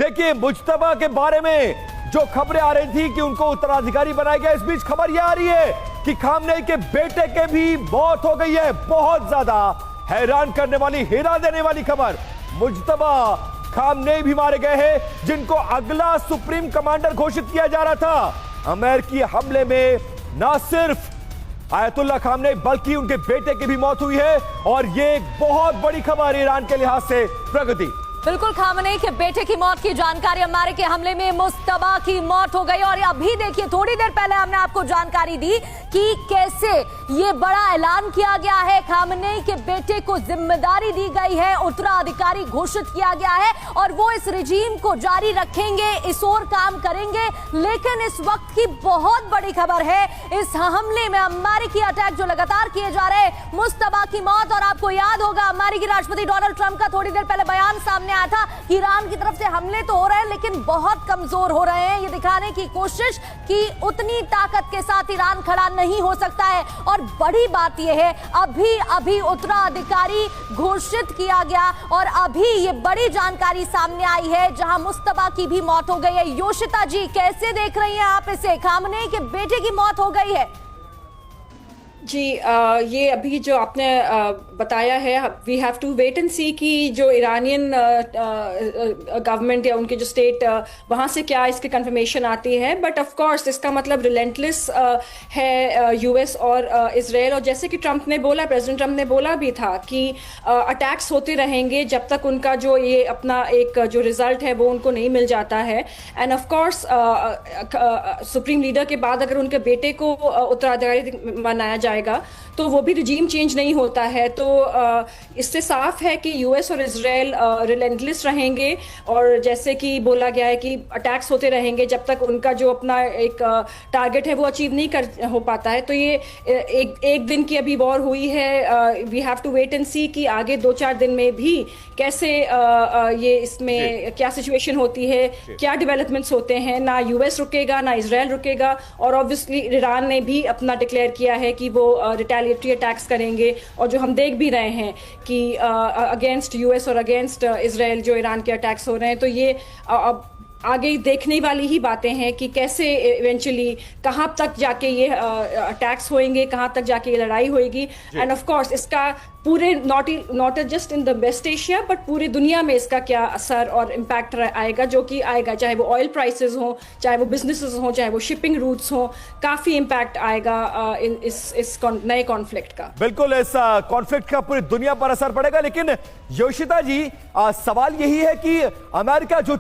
देखिए, मुज्तबा के बारे में जो खबरें आ रही थी कि उनको उत्तराधिकारी बनाया गया, इस बीच खबर यह आ रही है कि खामनेई के बेटे के भी मौत हो गई है। बहुत ज्यादा हैरान करने वाली, हिला देने वाली खबर। मुज्तबा खामनेई भी मारे गए हैं, जिनको अगला सुप्रीम कमांडर घोषित किया जा रहा था। अमेरिकी हमले में ना सिर्फ आयतुल्लाह खामनेई बल्कि उनके बेटे की भी मौत हुई है, और यह एक बहुत बड़ी खबर ईरान के लिहाज से। प्रगति। बिल्कुल, खामनेई के बेटे की मौत की जानकारी, अमेरिकी हमले में मुज्तबा की मौत हो गई। और अभी देखिए, थोड़ी देर पहले हमने आपको जानकारी दी कि कैसे ये बड़ा ऐलान किया गया है, खामनेई के बेटे को जिम्मेदारी दी गई है, उत्तराधिकारी घोषित किया गया है और वो इस रिजीम को जारी रखेंगे, इस ओर काम करेंगे। लेकिन इस वक्त की बहुत बड़ी खबर है, इस हमले में अमेरिकी अटैक जो लगातार किए जा रहे हैं, मुज्तबा की मौत। और आपको याद होगा, अमेरिकी राष्ट्रपति डोनाल्ड ट्रंप का थोड़ी देर पहले बयान सामने आया था कि ईरान की तरफ से हमले तो हो रहे हैं लेकिन बहुत कमजोर हो रहे हैं। ये दिखाने की कोशिश कि उतनी ताकत के साथ ईरान खड़ा नहीं हो सकता है। और बड़ी बात यह है, अभी उत्तराधिकारी घोषित किया गया और अभी ये बड़ी जानकारी सामने आई है, जहां मुज्तबा की भी मौत हो गई है। योशिता जी, कैसे देख रही हैं आप इसे? खामनेई के बेटे की मौत हो गई है जी। ये अभी जो आपने बताया है, we have to wait and see कि जो ईरानियन गवर्नमेंट या उनके जो स्टेट वहाँ से क्या इसकी कंफर्मेशन आती है। बट ऑफ कोर्स इसका मतलब रिलेंटलेस है यूएस और इजराइल। और जैसे कि ट्रंप ने बोला, प्रेसिडेंट ट्रंप ने बोला भी था कि अटैक्स होते रहेंगे जब तक उनका जो ये अपना एक जो रिजल्ट है वो उनको नहीं मिल जाता है। End of course supreme leader के बाद अगर उनके बेटे को उत्तराधिकारी बनाया जाएगा तो वो भी रिजीम चेंज नहीं होता है। तो इससे साफ है कि यूएस और इजराइल रिलेंटलेस रहेंगे और जैसे कि बोला गया है कि अटैक्स होते रहेंगे जब तक उनका जो अपना एक टारगेट है वो अचीव नहीं हो पाता है। तो ये एक दिन की अभी वॉर हुई है। We have to wait and see कि आगे 2-4 दिन में भी कैसे ये इसमें क्या सिचुएशन होती है, क्या डेवलपमेंट्स होते हैं। ना यूएस रुकेगा ना इजराइल रुकेगा। और ऑब्वियसली ईरान ने भी अपना डिक्लेयर किया है कि वो रिटेलिएटरी अटैक्स करेंगे। और जो हम देख भी रहे हैं कि अगेंस्ट यूएस और अगेंस्ट इजराइल जो ईरान के अटैक्स हो रहे हैं, तो ये अब आगे देखने वाली ही बातें हैं कि कैसे इवेंचुअली कहाँ तक जाके ये अटैक्स होंगे, कहाँ तक जाके ये लड़ाई होगी। एंड ऑफ कोर्स इसका पूरे not just in the West Asia but पूरी दुनिया में इसका क्या असर और इम्पैक्ट आएगा, जो कि आएगा, चाहे वो ऑयल प्राइसेस हो, चाहे वो बिजनेसेस हो, चाहे वो शिपिंग रूट्स हो, काफी इम्पैक्ट आएगा इस नए कॉन्फ्लिक्ट का। बिल्कुल, इस कॉन्फ्लिक्ट का पूरी दुनिया पर असर पड़ेगा। लेकिन योशिता जी, सवाल यही है कि अमेरिका जो